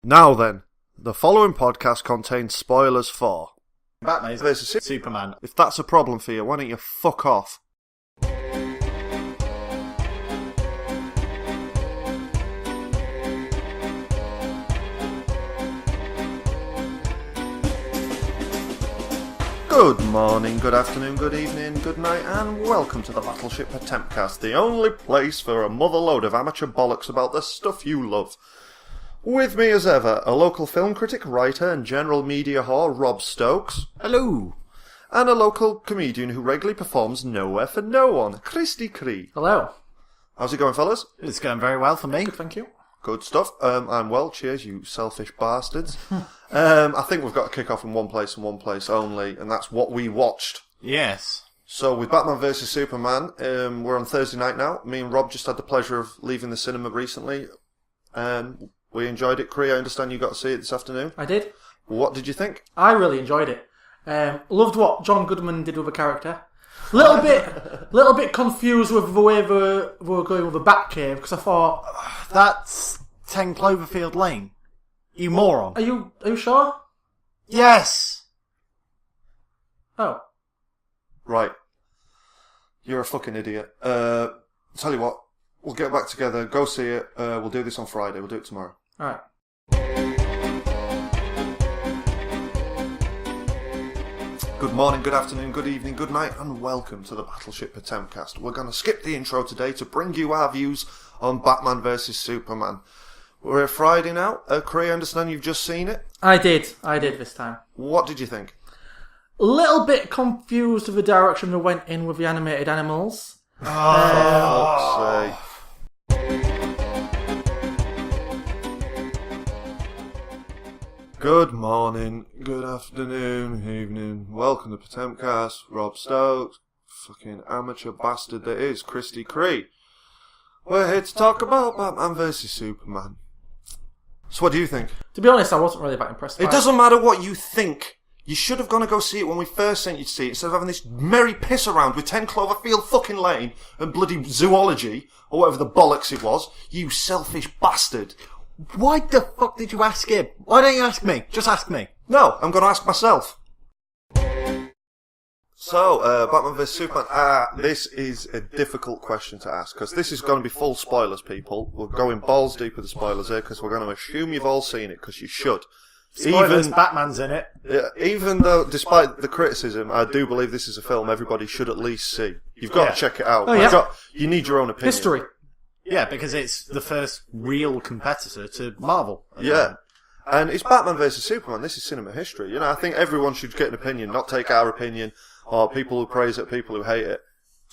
Now then, the following podcast contains spoilers for Batman versus Superman. If that's a problem for you, why don't you fuck off? Good morning, good afternoon, good evening, good night, and welcome to the Battleship Potemkast, the only place for a motherload of amateur bollocks about the stuff you love. With me as ever, a local film critic, writer, and general media whore, Rob Stoakes. Hello. And a local comedian who regularly performs nowhere for no one, Cree. Hello. How's it going, fellas? It's going very well for me. Good, thank you. Good stuff. I'm well, cheers, you selfish bastards. I think we've got to kick off in one place and one place only, and that's what we watched. Yes. So with Batman vs Superman, we're on Thursday night now. Me and Rob just had the pleasure of leaving the cinema recently. We enjoyed it. Cree, I understand you got to see it this afternoon. I did. What did you think? I really enjoyed it. Loved what John Goodman did with the character. Little bit confused with the way they were going with the Batcave, because I thought... That's 10 Cloverfield Lane. You moron. Are you sure? Yes. Oh. Right. You're a fucking idiot. Tell you what, we'll get back together, go see it. We'll do this on Friday. We'll do it tomorrow. Alright. Good morning, good afternoon, good evening, good night, and welcome to the Battleship Potemkast. We're going to skip the intro today to bring you our views on Batman vs Superman. We're at Friday now. Cree, I understand you've just seen it? I did this time. What did you think? A little bit confused with the direction they went in with the animated animals. For fuck's sake. Good morning, good afternoon, evening. Welcome to Potemkast. Rob Stokes, fucking amateur bastard that is, Cree. We're here to talk about Batman vs Superman. So what do you think? To be honest, I wasn't really that impressed by it. It doesn't matter what you think. You should have gone to go see it when we first sent you to see it, instead of having this merry piss around with 10 Cloverfield fucking Lane and bloody zoology, or whatever the bollocks it was. You selfish bastard. Why the fuck did you ask him? Why don't you ask me? Just ask me. No, I'm going to ask myself. So, Batman vs Superman. This is a difficult question to ask, because this is going to be full spoilers, people. We're going balls deep with the spoilers here, because we're going to assume you've all seen it, because you should. Spoilers, Batman's in it. Even though, despite the criticism, I do believe this is a film everybody should at least see. You've got to check it out. Oh, yeah. You need your own opinion. History. Yeah, because it's the first real competitor to Marvel. Yeah. And it's Batman vs Superman. This is cinema history. You know, I think everyone should get an opinion, not take our opinion, or people who praise it, people who hate it,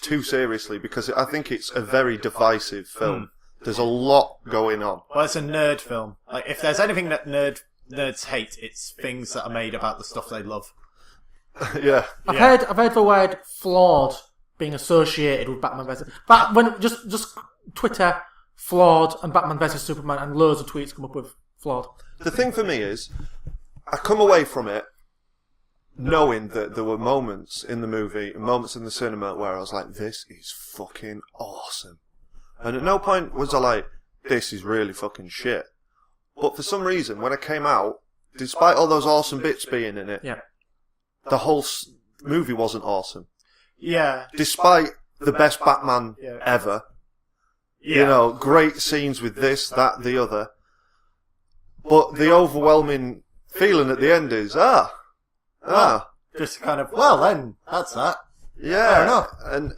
too seriously, because I think it's a very divisive film. There's a lot going on. Well, it's a nerd film. Like, if there's anything that nerds hate, it's things that are made about the stuff they love. Yeah. I've heard the word flawed being associated with Batman vs. Just Twitter, flawed, and Batman vs Superman, and loads of tweets come up with flawed. The thing for me is, I come away from it knowing that there were moments in the movie, moments in the cinema where I was like, this is fucking awesome. And at no point was I like, this is really fucking shit. But for some reason, when I came out, despite all those awesome bits being in it, the whole movie wasn't awesome. Yeah. Despite the best Batman ever. Yeah. You know, great scenes with this, that, the other. But the overwhelming feeling at the end is, just kind of, well then, that's that. Yeah. Fair enough. And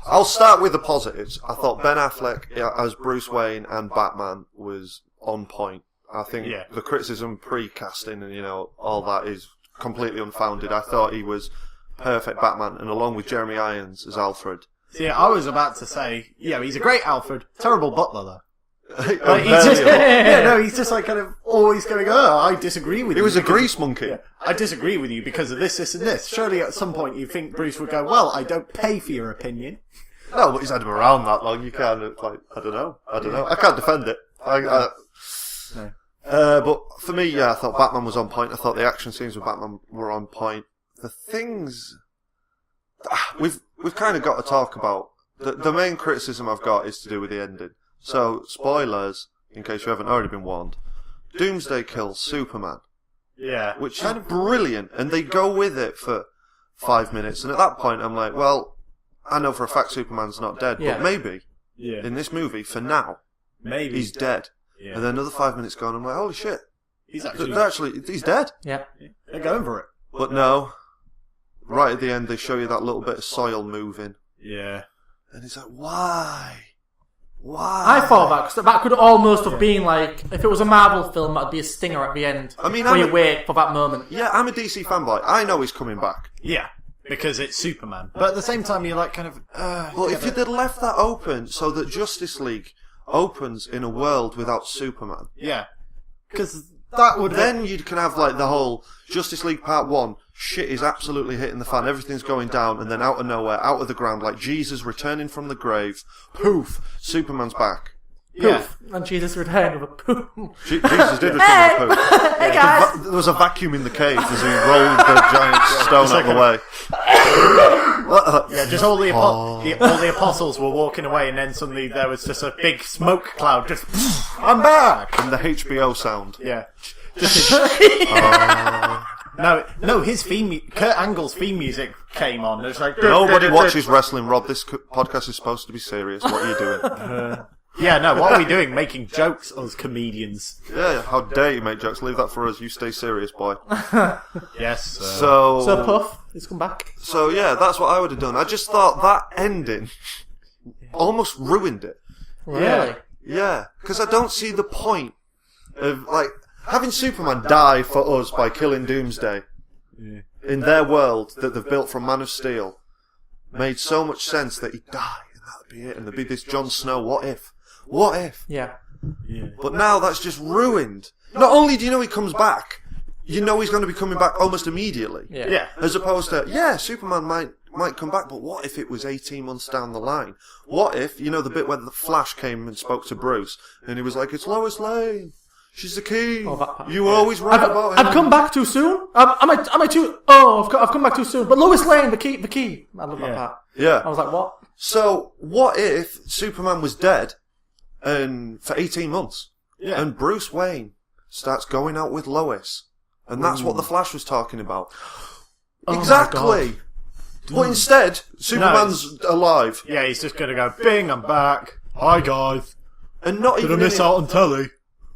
I'll start with the positives. I thought Ben Affleck as Bruce Wayne and Batman was on point. I think the criticism pre-casting and, all that is completely unfounded. I thought he was perfect Batman, and along with Jeremy Irons as Alfred. See, I was about to say, he's a great Alfred, terrible butler though. Like, he's just like kind of always going, I disagree with you. He was a grease monkey. Yeah, I disagree with you because of this, and this. Surely at some point you think Bruce would go, well, I don't pay for your opinion. No, but he's had him around that long. You can't, I don't know. I can't defend it. No. But for me, I thought Batman was on point. I thought the action scenes with Batman were on point. The things we've kind of got to talk about. The main criticism I've got is to do with the ending. So, spoilers, in case you haven't already been warned. Doomsday kills Superman, Yeah. which is brilliant, and they go with it for 5 minutes, and at that point I'm like, well, I know for a fact Superman's not dead, Yeah. but maybe, Yeah. in this movie, for now, Maybe. he's dead. Yeah. And then another 5 minutes go on, I'm like, holy shit, He's actually... he's dead. Yeah. They're going for it. But no, right at the end they show you that little bit of soil moving, Yeah. and it's like, why? Why? I thought that, because that could almost have been like, if it was a Marvel film, that'd be a stinger at the end. I mean, where you wait for that moment. Yeah, I'm a DC fanboy. I know he's coming back. Yeah. Because it's Superman. But at the same time, you're like kind of... Well, if you'd left that open so that Justice League opens in a world without Superman, Yeah. Because that would... then you can have like the whole Justice League Part 1, shit is absolutely hitting the fan, everything's going down, and then out of nowhere, out of the ground, like Jesus returning from the grave, poof, Superman's back. Yeah. Poof. And Jesus returned with a poof. Jesus did return with a poof. Hey guys! There was a vacuum in the cave as he rolled the giant stone out of the way. Yeah, just all the apostles were walking away, and then suddenly there was just a big smoke cloud. Just, I'm back. And the HBO sound. Yeah. No, his Kurt Angle's theme music came on. It's like Nobody watches wrestling, Rob. This podcast is supposed to be serious. What are you doing? Yeah, no. What are we doing? Making jokes, us comedians. Yeah, how dare you make jokes? Leave that for us. You stay serious, boy. Yes. So Puff, he's come back. So yeah, that's what I would have done. I just thought that ending almost ruined it. Really? Yeah, because I don't see the point of like having Superman die for us by killing Doomsday in their world that they've built from Man of Steel. Made so much sense that he'd die and that'd be it, and there'd be this Jon Snow. What if? What if? Yeah. But now that's just ruined. Not only do you know he comes back, you know he's going to be coming back almost immediately. Yeah. Yeah. As opposed to, yeah, Superman might come back, but what if it was 18 months down the line? What if, you know, the bit where the Flash came and spoke to Bruce, and he was like, it's Lois Lane. She's the key. Oh, that part. You were always right about him. I've come back too soon. Am I too? Oh, I've come back too soon. But Lois Lane, the key. I love that part. Yeah. I was like, what? So, what if Superman was dead and for 18 months? Yeah. And Bruce Wayne starts going out with Lois. And that's what the Flash was talking about. Oh Exactly. But instead, Superman's alive. Yeah, he's just gonna go, bing, I'm back. Hi guys. And not Did I even miss out on telly?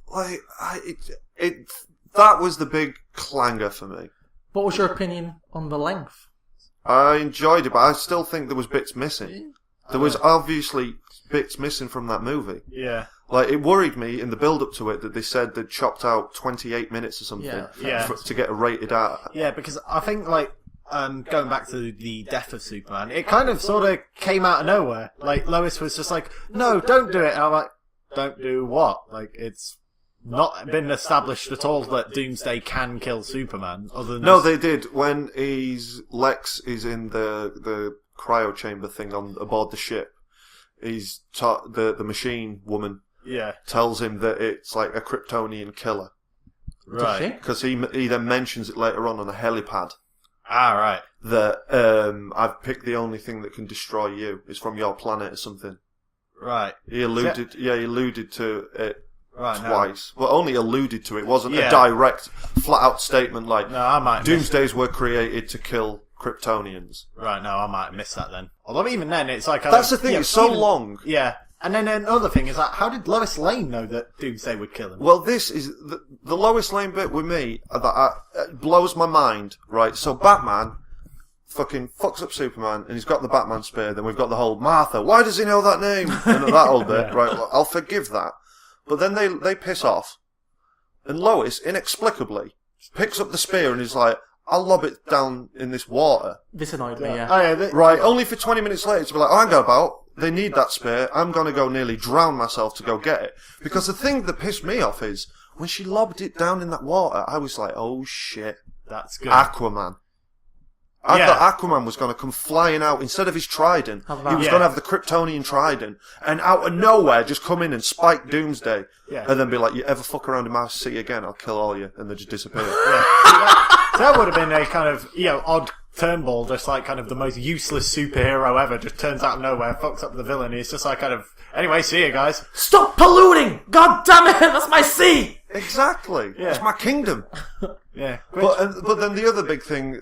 like, that was the big clanger for me. What was your opinion on the length? I enjoyed it, but I still think there was bits missing. There was obviously bits missing from that movie. Yeah. Like, it worried me in the build-up to it that they said they'd chopped out 28 minutes or something Yeah. to get a rated R. Yeah, because I think, like, going back to the death of Superman, it kind of sort of came out of nowhere. Like, Lois was just like, no, don't do it. And I'm like, don't do what? Like, it's not been established at all that Doomsday can kill Superman, other than... No, they did. When Lex is in the cryo chamber thing aboard the ship, he's the machine woman Yeah. tells him that it's like a Kryptonian killer. Right. Because he then mentions it later on a helipad. Ah, right. That I've picked the only thing that can destroy you. It's from your planet or something. Right. He alluded to it Right, twice. Well, only alluded to it. Wasn't Yeah. a direct, flat-out statement like No, I might miss... Doomsdays were created to kill Kryptonians. Right, no, I might have missed that then. Although even then, it's like... That's the thing. It's so long. Yeah. And then another thing is, like, how did Lois Lane know that Doomsday would kill him? Well, this is the Lois Lane bit with me that blows my mind. Right, so Batman fucking fucks up Superman, and he's got the Batman spear. Then we've got the whole Martha. Why does he know that name? And that whole bit. Right, well, I'll forgive that. But then they piss off, and Lois inexplicably picks up the spear and is like, "I'll lob it down in this water." This annoyed me, yeah. Oh, yeah, Right, only for 20 minutes later to be like, "Oh, hang on about. They need that spear. I'm gonna go nearly drown myself to go get it." Because the thing that pissed me off is when she lobbed it down in that water, I was like, "Oh shit, That's good. Aquaman." I thought Aquaman was going to come flying out instead of his trident. He was going to have the Kryptonian trident, and out of nowhere just come in and spike Doomsday, and then be like, "You ever fuck around in my city again, I'll kill all you," and then just disappear. Yeah. That would have been a kind of, odd turnbull, just like kind of the most useless superhero ever, just turns out of nowhere, fucks up the villain. He's just like kind of, anyway, see you guys. Stop polluting! God damn it! That's my sea! Exactly. Yeah. It's my kingdom. Yeah. But then the other big thing,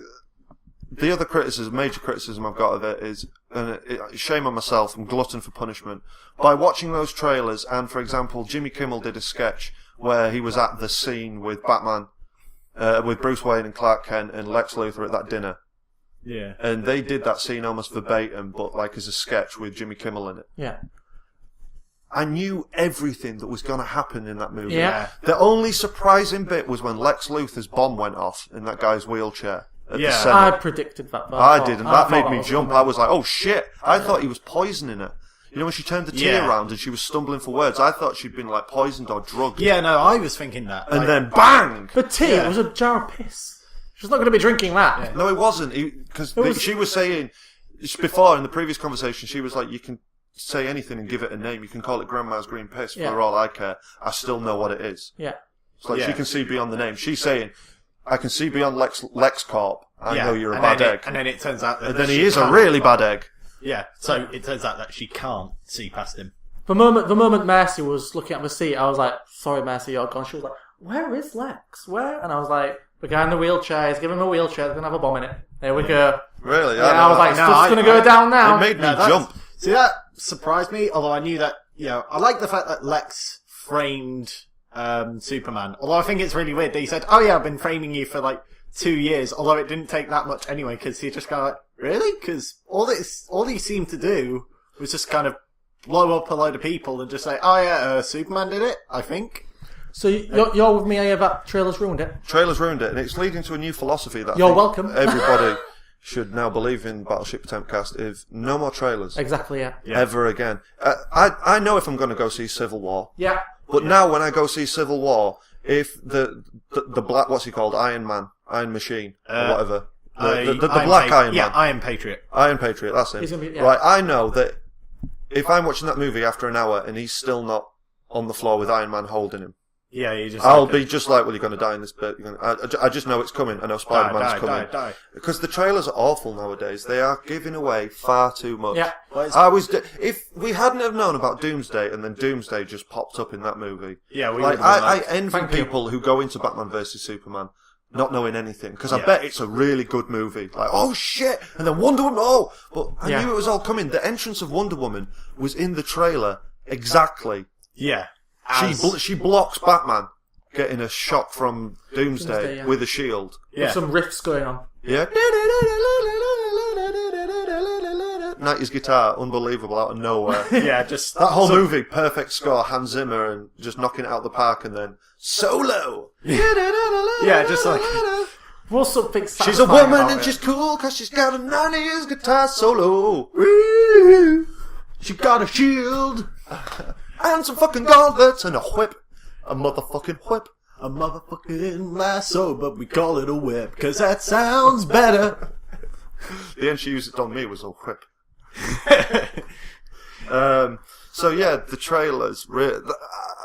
the other major criticism I've got of it is, and shame on myself, I'm glutton for punishment. By watching those trailers, and for example, Jimmy Kimmel did a sketch where he was at the scene with Batman, with Bruce Wayne and Clark Kent and Lex Luthor at that dinner. Yeah. And they did that scene almost verbatim, but like as a sketch with Jimmy Kimmel in it. Yeah. I knew everything that was going to happen in that movie. Yeah. The only surprising bit was when Lex Luthor's bomb went off in that guy's wheelchair at the Yeah. Senate. I predicted that. I did, and that made me was jump. coming. I was like, oh shit. I thought he was poisoning her. You know, when she turned the tea Yeah. around and she was stumbling for words, I thought she'd been like poisoned or drugged. Yeah, no, I was thinking that. And like, then bang! But tea, Yeah. it was a jar of piss. She's not going to be drinking that. No, it wasn't. Because was- she was saying, before in the previous conversation, she was like, you can say anything and give it a name. You can call it Grandma's Green Piss Yeah. for all I care. I still know what it is. Yeah. It's like Yeah. she can see beyond the name. She's saying, I can see beyond Lex Corp. I know you're a and bad then egg. and then it turns out that And then she he is a can't. really bad egg. Yeah, so it turns out that she can't see past him. The moment Mercy was looking at the seat, I was like, sorry, Mercy, you're gone. She was like, where is Lex? Where? And I was like, the guy in the wheelchair, he's giving him a wheelchair, they're going to have a bomb in it. There we go. Really? Yeah, I was like, No, stuff's going to go down now. it made me that's- jump. See, that surprised me, although I knew that, I like the fact that Lex framed Superman. Although I think it's really weird that he said, oh yeah, I've been framing you for like 2 years, although it didn't take that much anyway, because he just kind of like, really? Because all he seemed to do was just kind of blow up a load of people and just say, oh yeah, Superman did it, I think. So you're with me here that trailer's ruined it? Trailers ruined it, and it's leading to a new philosophy that I You're think welcome. everybody should now believe in Battleship Potemkast, is no more trailers. Exactly, yeah. Ever again. I know if I'm going to go see Civil War, Yeah. but now when I go see Civil War, if the black, what's he called, Iron Machine, or whatever, the black Iron Man. Yeah, Iron Patriot. Iron Patriot, that's him. He's gonna be- yeah. Right, I know that if I'm watching that movie after an hour and he's still not on the floor with Iron Man holding him, Yeah, you just. I'll be just like, well, you're going to die in this bit. I just know it's coming. I know Spider-Man's coming. Die. Because the trailers are awful nowadays. They are giving away far too much. Yeah. If we hadn't have known about Doomsday and then Doomsday just popped up in that movie. Yeah, we like, would've been I like, envy thank you. people who go into Batman vs Superman not knowing anything, because I Yeah. bet it's a really good movie. Like, oh shit! And then Wonder Woman, oh! But I Yeah. knew it was all coming. The entrance of Wonder Woman was in the trailer exactly. Yeah. She blocks Batman getting a shot from Doomsday, Doomsday, yeah. with a shield. Yeah. With some riffs going on. Yeah. 90s guitar, unbelievable, out of nowhere. Yeah, just That whole movie, perfect score, Hans Zimmer, and just knocking it out the park, and then solo. Yeah, just like. What's something She's a satisfying woman about and it? she's cool because she's got a 90s guitar solo. She got a shield. And some fucking gauntlets and a whip. A motherfucking whip. A motherfucking lasso, but we call it a whip, 'cause that sounds better. The end she used it on me was a whip. So yeah, the trailers.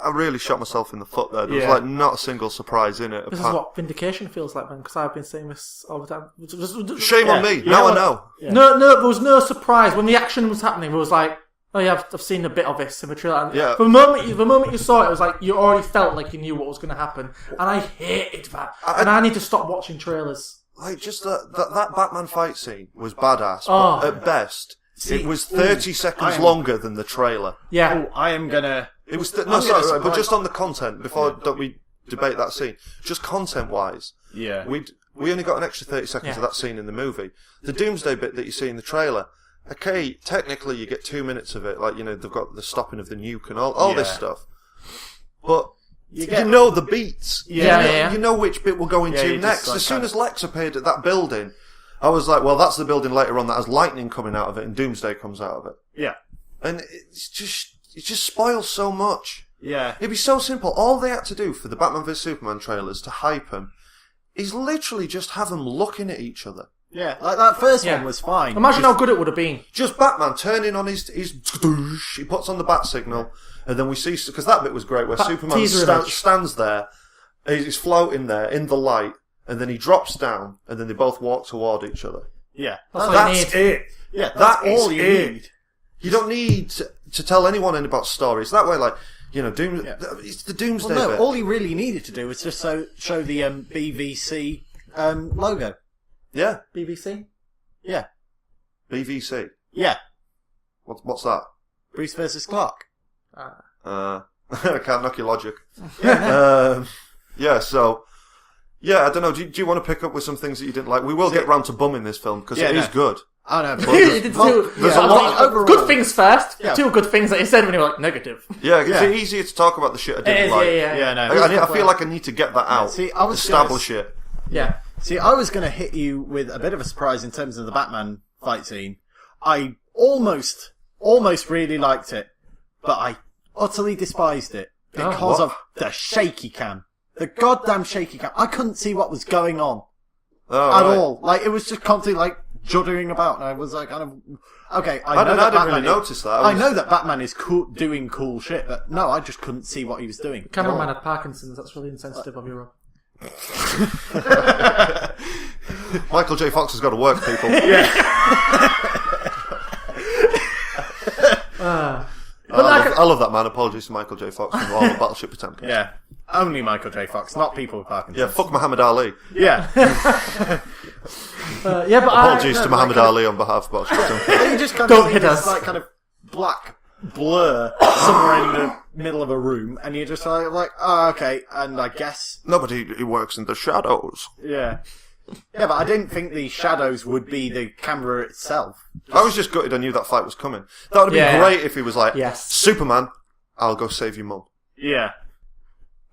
I really shot myself in the foot there. There was Yeah. like not a single surprise in it. This is what Vindication feels like, man, because I've been saying this all the time. Shame on me. Now I know. Yeah. No, there was no surprise. When the action was happening, it was like, oh yeah, I've seen a bit of this in the trailer. And Yeah. the moment you saw it, it was like, you already felt like you knew what was going to happen. And I hated that. And I need to stop watching trailers. Like just that Batman fight scene was badass. Oh. But at best, See, it was 30 seconds I'm- longer than the trailer. Yeah. Oh, I am gonna. It was I'm no, gonna sorry, but surprise- just on the content before don't we debate that scene. Just content-wise, Yeah. we only got an extra 30 seconds of that scene in the movie. The Doomsday bit that you see in the trailer. Okay, technically you get 2 minutes of it, like they've got the stopping of the nuke and all this Yeah. stuff. But you get- know the beats. Yeah. You know which bit we're going Yeah, to you just, next. like, As soon kind as Lex appeared at that building, I was like, well, that's the building later on that has lightning coming out of it and Doomsday comes out of it. Yeah. And it just spoils so much. Yeah. It'd be so simple. All they had to do for the Batman vs Superman trailers to hype them is literally just have them looking at each other. Yeah. Like that first Yeah. one was fine. Imagine how good it would have been. Just Batman turning on his he puts on the bat signal, and then we see, because that bit was great, where That Superman teaser image. stands there, he's floating there in the light, and then he drops down, and then they both walk toward each other. Yeah. That's what you That's need. it. Yeah. That That's all is you it. need. You don't need to tell anyone about stories. That way, like, You know, it's the Doomsday Well, no, bit. all he really needed to do was just show the BVC logo. Yeah, BBC? Yeah. BVC. Yeah. What's that? Bruce versus Clark. I can't knock your logic. So... Yeah, I don't know. Do you want to pick up with some things that you didn't like? We will get round to bumming this film, because it is good. I know. There's a lot overall, good things first. Yeah. 2 good things that you said when you were like, negative. Yeah, it's easier to talk about the shit I didn't like. Yeah, no. I feel like I need to get that out. See, I was establish it. Yeah. See, I was going to hit you with a bit of a surprise in terms of the Batman fight scene. I almost really liked it, but I utterly despised it because of the shaky cam. The goddamn shaky cam. I couldn't see what was going on at all. Like, it was just constantly, like, juddering about, and I was like, kind of... Okay, I didn't really notice that. I know that Batman is doing cool shit, but no, I just couldn't see what he was doing. The cameraman had Parkinson's. That's really insensitive of you, Rob. Michael J. Fox has got to work, people. I love that man. Apologies to Michael J. Fox from all the Battleship Potemkast. Yeah. Only Michael J. Fox, not people with Parkinson's. Yeah, fuck Muhammad Ali. Yeah. But Apologies to Muhammad Ali on behalf of Battleship Potemkast. You just kind Don't of hit this, us. like, kind of black blur somewhere in the middle of a room, and you're just like, oh, okay, and I guess... Nobody he works in the shadows. Yeah. Yeah, but I didn't think the shadows would be the camera itself. I was just gutted I knew that fight was coming. That would have been great if he was like, Superman, I'll go save your mum. Yeah.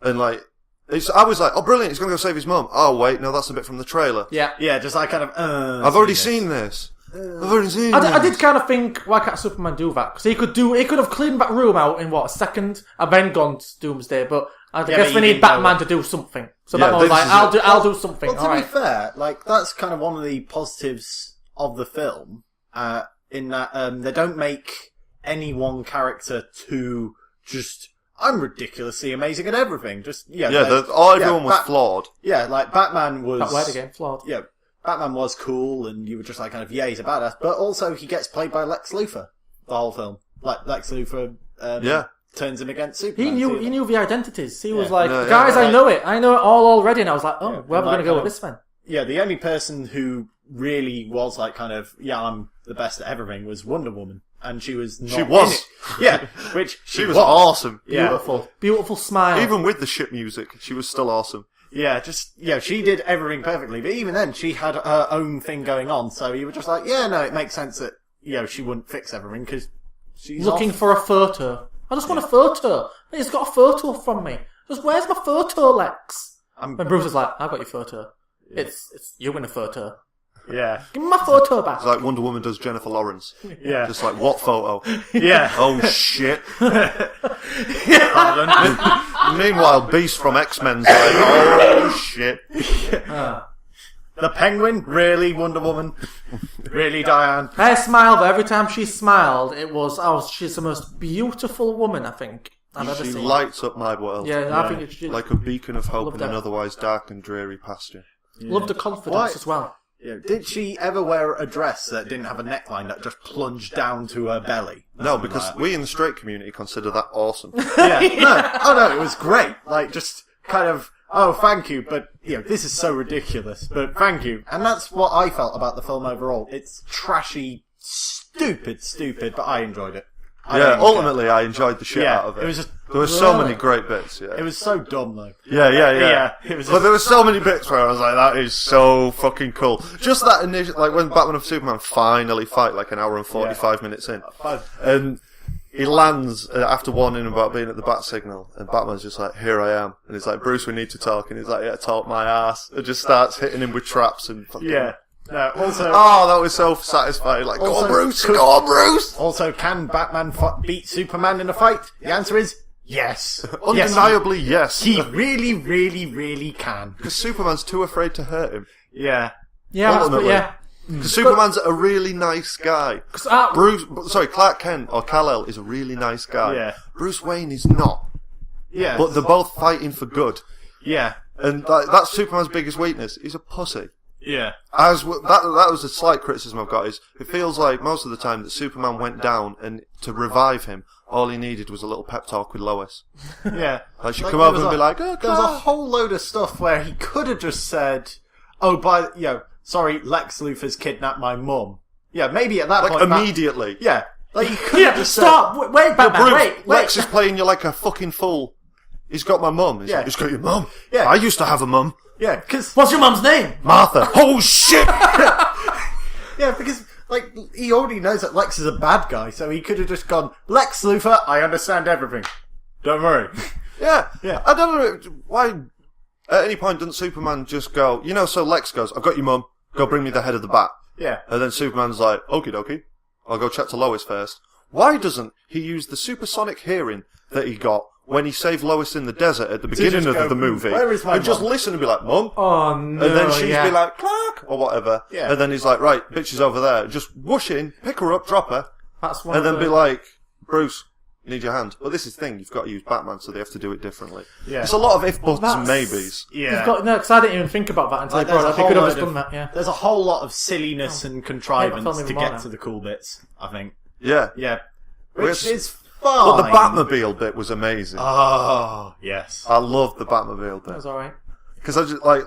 And like, I was like, oh brilliant, he's going to go save his mum. Oh wait, no, that's a bit from the trailer. Yeah. Yeah, just like kind of, I've already seen this. I did kind of think, why can't Superman do that? Because he could have cleaned that room out in, a second, and then gone to Doomsday, but I guess we need Batman to do something. So Batman was like, I'll do something. Well, to be fair, like, that's kind of one of the positives of the film, in that, they don't make any one character to just, I'm ridiculously amazing at everything. Just, everyone was flawed. Yeah, like, Batman was... That word again, flawed. Yeah. Batman was cool, and you were just like, kind of, yeah, he's a badass. But also, he gets played by Lex Luthor the whole film. Like, Lex Luthor turns him against Superman. He knew the identities. He was like, guys, I know it all already. And I was like, where are we going to go with this then? Yeah, the only person who really was like, kind of, I'm the best at everything was Wonder Woman. And she was not in it. Yeah, which she was awesome. Beautiful. Beautiful smile. Even with the shit music, she was still awesome. Yeah, she did everything perfectly, but even then, she had her own thing going on, so you were just like, it makes sense that, she wouldn't fix everything, because she's looking for a photo. I just want a photo. He's got a photo from me. Just, where's my photo, Lex? And Bruce is like, I've got your photo. Yeah. It's you in a photo. Yeah. Give me my photo back. It's like Wonder Woman does Jennifer Lawrence. Yeah. Just like, what photo? Yeah. Oh, shit. Pardon. Meanwhile, Beast from X-Men's like, oh, shit. The Penguin? Really, Wonder Woman? Really, Diane? Her smile, but every time she smiled, it was, she's the most beautiful woman, I think, I've ever seen. She lights up my world. Yeah, I think it's like a beacon of hope in an otherwise dark and dreary pasture. Yeah. Loved the confidence as well. Yeah. Did she ever wear a dress that didn't have a neckline that just plunged down to her belly? No, because we in the straight community consider that awesome. Yeah. No, it was great. Like, just kind of, thank you, but, this is so ridiculous, but thank you. And that's what I felt about the film overall. It's trashy, stupid, but I enjoyed it. Ultimately, I enjoyed the shit out of it. It was just there were so many great bits. Yeah, it was so dumb though. Yeah. It was. But there were so many bits where I was like, "That is so fucking cool." Just that initial, like when Batman and Superman finally fight, like an hour and 45 minutes in, and he lands after warning him about being at the bat signal, and Batman's just like, "Here I am," and he's like, "Bruce, we need to talk," and he's like, "Yeah, talk my ass," and just starts hitting him with traps and fucking. Yeah. No, also... that was so satisfying. Like, go on, Bruce! Also, can Batman beat Superman in a fight? The answer is yes. Undeniably, yes. He really, really, really can. Because Superman's too afraid to hurt him. Yeah. Yeah, Because Superman's a really nice guy. Clark Kent, or Kal-El, is a really nice guy. Yeah. Bruce Wayne is not. Yeah. But they're both fighting for good. Yeah. And that's Superman's biggest weakness. He's a pussy. Yeah. That was a slight criticism I've got, is it feels like most of the time that Superman went down and to revive him, all he needed was a little pep talk with Lois. Yeah. Like she'd come over and be like, oh, there was a whole load of stuff where he could have just said, oh, sorry, Lex Luthor's kidnapped my mum. Yeah, maybe at that point. Immediately. Yeah. Like, he could have just stop! said, Wait, Batman, wait! Lex is playing you like a fucking fool. He's got my mum. He's got your mum. Yeah. I used to have a mum. Yeah, because... What's your mum's name? Martha. Oh, shit! Yeah, because, like, he already knows that Lex is a bad guy, so he could have just gone, Lex Luthor, I understand everything. Don't worry. Yeah. Yeah. I don't know why, at any point, doesn't Superman just go, so Lex goes, I've got your mum, go bring me the head of the bat. Yeah. And then Superman's like, okie dokie, I'll go chat to Lois first. Why doesn't he use the supersonic hearing that he got when he saved Lois in the desert at the beginning of the movie, where is my and just mum? listen and be like, Mum? Oh, no, and then she'd be like, Clark! Or whatever. Yeah. And then he's like, right, bitch is over there. Just whoosh in, pick her up, drop her, That's one and of then the... be like, Bruce, you need your hand. But this is the thing, you've got to use Batman, so they have to do it differently. Yeah. It's a lot of if, buts, and That's- maybes. Yeah. because I didn't even think about that until Like, I brought it up. He could have just load done that, yeah. There's a whole lot of silliness and contrivance Yeah, to more get now. to the cool bits, I think. Yeah. Yeah. Which- Which is But fine. the Batmobile bit was amazing. Oh, yes. I loved the Batmobile That bit. was alright. Because I just, like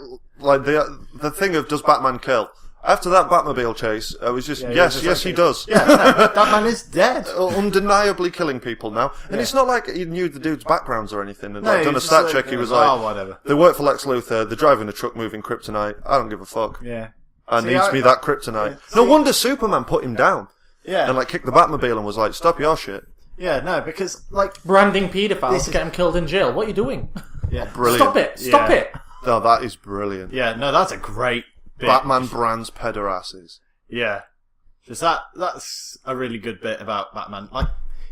the thing of, does Batman kill? After that Batmobile chase, I was just, yes, he does. Yeah, no, that man is dead. Undeniably killing people now. And Yeah. it's not like he knew the dude's backgrounds or anything. And No, like, done he a was stat just check, like, he was oh, like, whatever. they work for Lex Luthor, they're driving a truck moving kryptonite, I don't give a fuck. Yeah. I See, needs me that kryptonite. No wonder Superman put him down. Yeah. And like kicked the Batmobile and was like, stop your shit. Yeah, no, because, like... Branding paedophiles This to is- get him killed in jail. What are you doing? Yeah. Brilliant. Stop it! Stop Yeah. it! No, that is brilliant. Yeah, no, that's a great bit. Batman brands pederasses. Yeah. Just that's a really good bit about Batman. Like,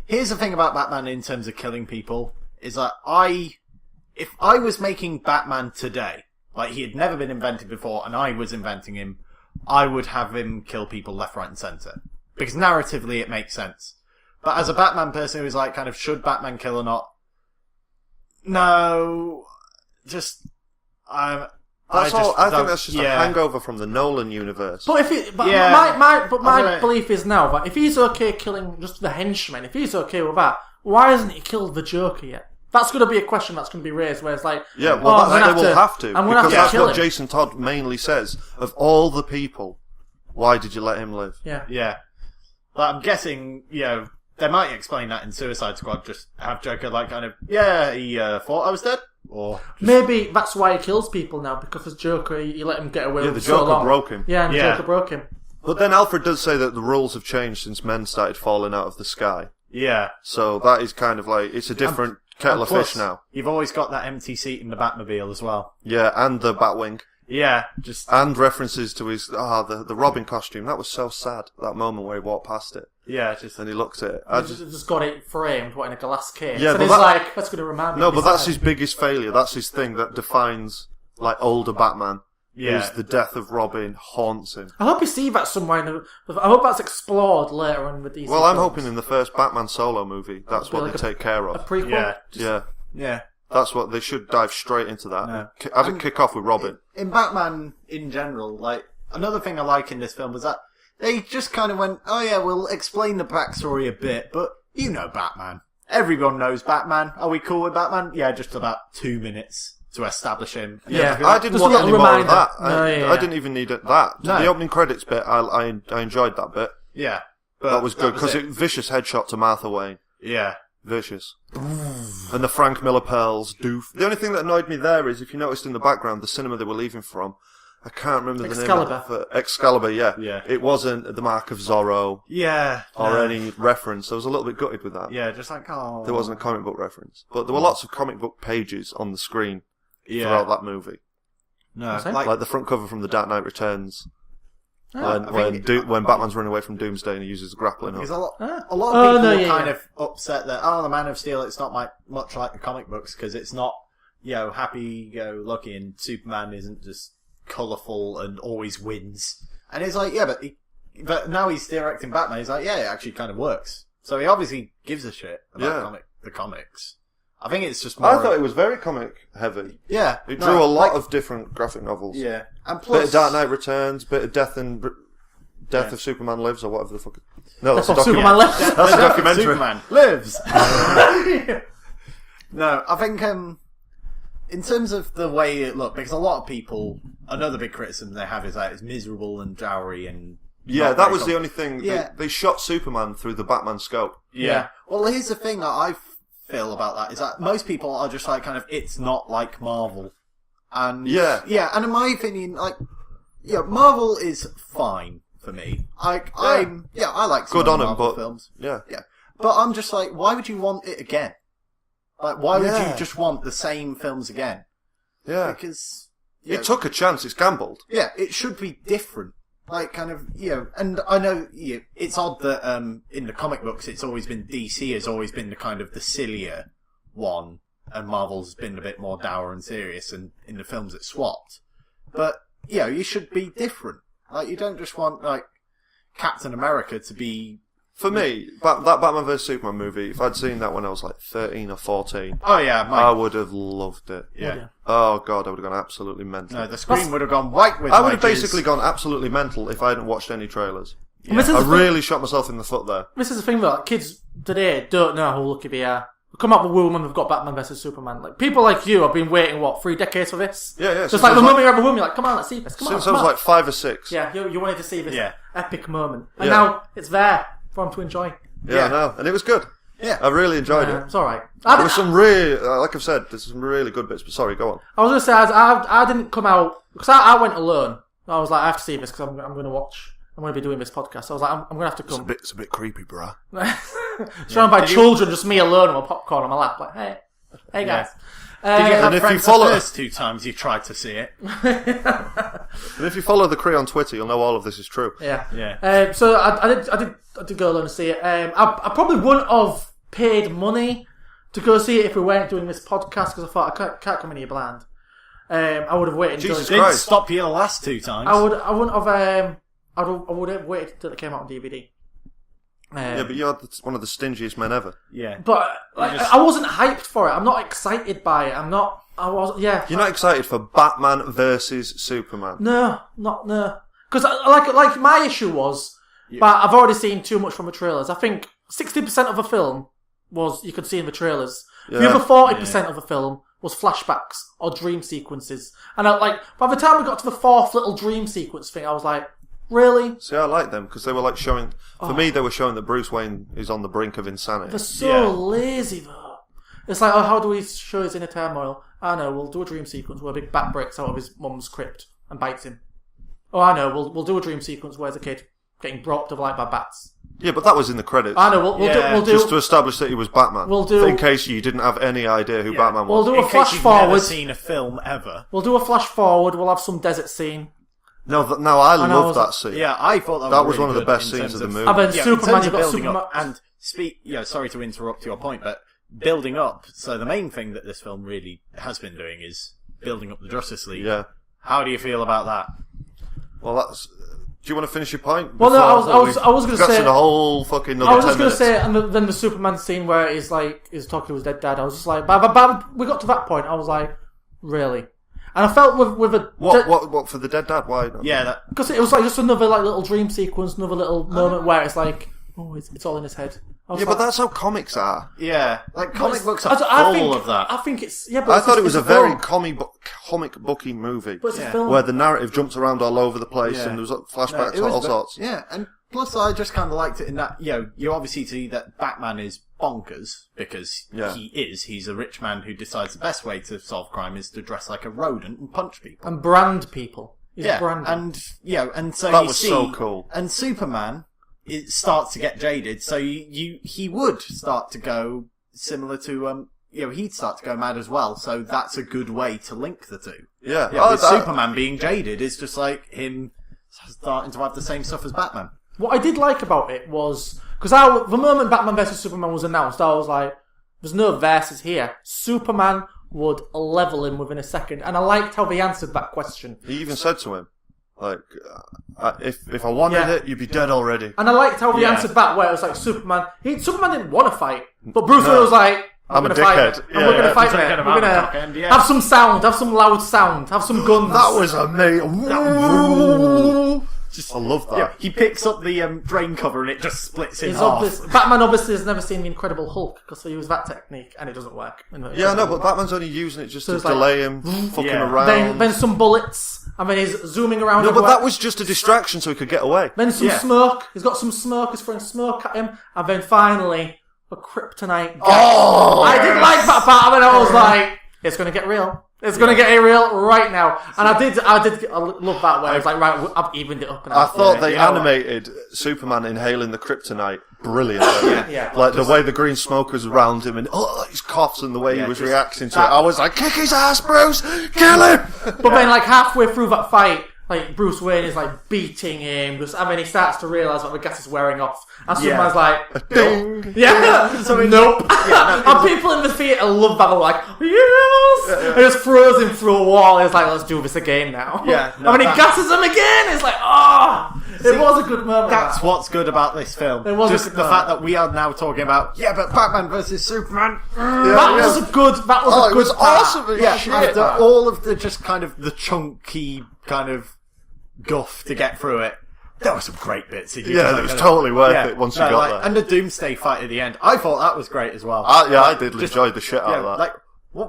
here's the thing about Batman in terms of killing people, is that if I was making Batman today, like he had never been invented before and I was inventing him, I would have him kill people left, right and centre. Because narratively it makes sense. But as a Batman person who's like, kind of, should Batman kill or not? No, just, I think that's just a hangover from the Nolan universe. But Yeah. my Right. belief is now that if he's okay killing just the henchmen, if he's okay with that, why hasn't he killed the Joker yet? That's going to be a question that's going to be raised, where it's like, Yeah, well, I'm gonna they will have to. I'm going to have Because to that's kill what him. Jason Todd mainly says. Of all the people, why did you let him live? Yeah. Yeah. But I'm guessing, they might explain that in Suicide Squad, just have Joker like kind of, he thought I was dead? Or just, Maybe that's why he kills people now, because his Joker, he let him get away Yeah, with the so Joker long. broke him. Yeah, and the Yeah. Joker broke him. But then Alfred does say that the rules have changed since men started falling out of the sky. yeah. So that is kind of like, it's a different kettle of Plus, fish now. You've always got that empty seat in the Batmobile as well. Yeah, and the Batwing. Yeah, just, And references to his, the Robin costume. That was so sad, that moment where he walked past it. just, And he looked at it. He's just got it framed, in a glass case. Yeah, and but he's like, that's going to remind me No, of but his that's dad. his biggest failure. That's his thing that defines, like, older Batman. Yeah. Is the death of Robin haunts him. I hope you see that somewhere. I hope that's explored later on with these. Well, I'm hoping in the first Batman solo movie, that's what like they take care a of. prequel. yeah, Yeah. yeah. That's what they should dive straight into that. Yeah. Have it kick off with Robin. In Batman, in general, like, another thing I like in this film was that they just kind of went, oh yeah, we'll explain the backstory a bit, but you know Batman. Everyone knows Batman. Are we cool with Batman? Yeah, just about 2 minutes to establish him. And Yeah. then I didn't Just a want little any more of reminder. that. No, yeah. I didn't even need it, that. No. The opening credits bit, I enjoyed that bit. Yeah. But That was good, because it. it vicious headshot to Martha Wayne. Yeah. Vicious. And the Frank Miller pearls, doof. The only thing that annoyed me there is, if you noticed in the background, the cinema they were leaving from, I can't remember the name of it. Excalibur, yeah. Yeah. It wasn't the mark of Zorro Yeah. or no. any reference. I was a little bit gutted with that. Yeah, just like, oh. There wasn't a comic book reference. But there were lots of comic book pages on the screen throughout that movie. No, What's that? like, Like the front cover from The Dark Knight Returns. I think When Batman's running away from Doomsday and he uses the grappling hook. because a lot Ah. of people no, were yeah, kind yeah. of upset that, the Man of Steel, it's not much like the comic books, because it's not, happy-go-lucky, and Superman isn't just colourful and always wins. And it's like, but now he's directing Batman, he's like, it actually kind of works. So he obviously gives a shit about the comics. I think it's just more... I thought it was very comic heavy. Yeah. It drew a lot of different graphic novels. Yeah. And Bit plus... of Dark Knight Returns, bit of Death of Superman Lives, or whatever the fuck. No, that's a what documentary. Superman Lives. That's a documentary. Superman lives. No, I think in terms of the way it looked, because a lot of people, another big criticism they have is that it's miserable and dour and... Yeah, that was the only thing. Yeah. They shot Superman through the Batman scope. Yeah. Well, here's the thing that I feel about that, is that most people are just like, kind of, it's not like Marvel. And... Yeah. Yeah, and in my opinion, like... Yeah, Marvel is fine for me. I like some Good of on the 'em, Marvel but- films. Yeah. Yeah. But I'm just like, why would you want it again? Like, why would Yeah. you just want the same films again? Yeah. Because... It took a chance, it's gambled. Yeah, it should be different. Like, kind of, and I know, it's odd that, in the comic books, it's always been, DC has always been the kind of the sillier one, and Marvel's been a bit more dour and serious, and in the films it's swapped. But, you should be different. Like, you don't just want, like, Captain America to be... For me, that Batman vs Superman movie, if I'd seen that when I was like 13 or 14, Oh, yeah, I would have loved it. Yeah. Oh god, I would have gone absolutely mental. No, the screen would have gone white with I would have my jizz. basically gone absolutely mental if I hadn't watched any trailers. And this is I the thing- really shot myself in the foot there. This is the thing, though. Like, kids today don't know how lucky they are. We come up with Woman, we've got Batman vs Superman. Like, people like you have been waiting, 3 decades for this? Yeah. Just since like I the was moment you have a woman, you're like, come on, let's see this. Come on, Since I come was on. like 5 or 6. Yeah, you wanted to see this Yeah. epic moment. And Yeah. now it's there for them to enjoy. Yeah, I know. And it was good. Yeah. I really enjoyed it. It's alright. There was some really, like I've said, there's some really good bits, but sorry, go on. I was going to say, I didn't come out, because I went alone. I was like, I have to see this because I'm going to watch, I'm going to be doing this podcast. I was like, I'm going to have to come. It's a bit creepy, bruh. Surrounded by children, just me alone with popcorn on my lap. Like, hey guys. Did you have And if friends you follow- the first 2 times you tried to see it? And if you follow the Cree on Twitter, you'll know all of this is true. Yeah. Yeah. So I did go alone and see it. I probably wouldn't have paid money to go see it if we weren't doing this podcast because I thought I can't come in here blind. I would have waited until Jesus Didn't Christ. stop you the last 2 times. I wouldn't have. I would have waited until it came out on DVD. Yeah, but you're one of the stingiest men ever. Yeah. But like, I wasn't hyped for it. I'm not excited by it. I'm not. I was. Yeah. You're not excited for Batman versus Superman? No. Because like my issue was, but I've already seen too much from the trailers. I think 60% of the film was you could see in the trailers. The Yeah. other 40% of the film was flashbacks or dream sequences. And by the time we got to the 4th little dream sequence thing, I was like, really? See, I like them because they were like showing. For me, they were showing that Bruce Wayne is on the brink of insanity. They're so lazy though. It's like, how do we show his inner turmoil? I know, we'll do a dream sequence where a big bat breaks out of his mum's crypt and bites him. Oh, I know, we'll do a dream sequence where there's a kid getting brought to life by bats. Yeah, but that was in the credits. I know, we'll do Just to establish that he was Batman. We'll do- in case you didn't have any idea who Batman was. we'll do a In flash case you've never forward. seen a film ever. We'll do a flash forward. We'll have some desert scene. No, I know, love that scene. Yeah, I thought That was really one of the good best in scenes terms of the movie. And then Yeah, Superman, in terms you've of got building Superman. up and sorry to interrupt your point, but building up. So the main thing that this film really has been doing is building up the Justice League. Yeah. How do you feel about that? Well, that's. Do you want to finish your point? Well, no, I was going to That's say. in a whole fucking. I was just going going to say, and then the Superman scene where he's talking to his dead dad. I was just like, but we got to that point. I was like, really? And I felt with a What for the dead dad? Why? not? Yeah, because it was like just another little dream sequence, another little moment where it's like, oh, it's all in his head. Yeah, but that's how comics are. yeah. Like comic books are I full think, of that. I think it's yeah. But I it's thought it was it's a very film. comic booky movie But it's a film. where the narrative jumps around all over the place Yeah. and there was flashbacks, It was all the- sorts. Yeah, and plus I just kind of liked it in that, you obviously see that Batman is bonkers because Yeah. he's a rich man who decides the best way to solve crime is to dress like a rodent and punch people. and brand people. He's Yeah, branded. and so That you was see, so cool. And Superman, it starts to get jaded, so he would start to go similar to he'd start to go mad as well. So that's a good way to link the two. Yeah, Yeah, with Superman being jaded, it's just like him starting to have the same stuff as Batman. What I did like about it was because the moment Batman vs Superman was announced, I was like, "There's no verses here. Superman would level him within a second," and I liked how they answered that question. He even said to him, like, if I wanted Yeah. it, you'd be dead already. And I liked how they Yeah. answered that, where it was like Superman didn't want to fight, but Bruce Wayne was like, I'm a We're gonna fight dickhead. it. And we're gonna fight it. We're gonna have some sound, have some loud sound, have some guns. That was amazing. I love that. Yeah, he picks up the drain cover and it just splits in half. Batman obviously has never seen the Incredible Hulk because he used that technique and it doesn't work. Yeah, no, but Batman's only using it just to delay him fucking around. Then some bullets, and then he's zooming around. No, but that was just a distraction so he could get away. Then some smoke. He's got some smoke. He's throwing smoke at him, and then finally a kryptonite gas. Oh, I did like that part. I mean, I was like, it's going to get real. It's going to get real right now. And I love that where it's like, right, I've evened it up. And I thought they animated Superman inhaling the kryptonite brilliantly. Like the way the green smoke was around him and his coughs and the way he was reacting to it. I was like, kick his ass, Bruce! Kill him! But then like halfway through that fight, like Bruce Wayne is like beating him, and then he starts to realise that the gas is wearing off. And Superman's like, ding! Yeah! So nope! And people in the theatre love that. They're like, yes! And just throws him through a wall. He's like, let's do this again now. Yeah. And when he gasses him again, it's like, it was a good moment. That's what's good about this film. It was just a good the moment. fact that we are now talking about, but Batman versus Superman. That was a good part. awesome. After all of the just kind of the chunky kind of guff to get through it, there were some great bits. It was totally worth it once you got there. And the Doomsday fight at the end, I thought that was great as well. I did enjoy the shit out of that. Like,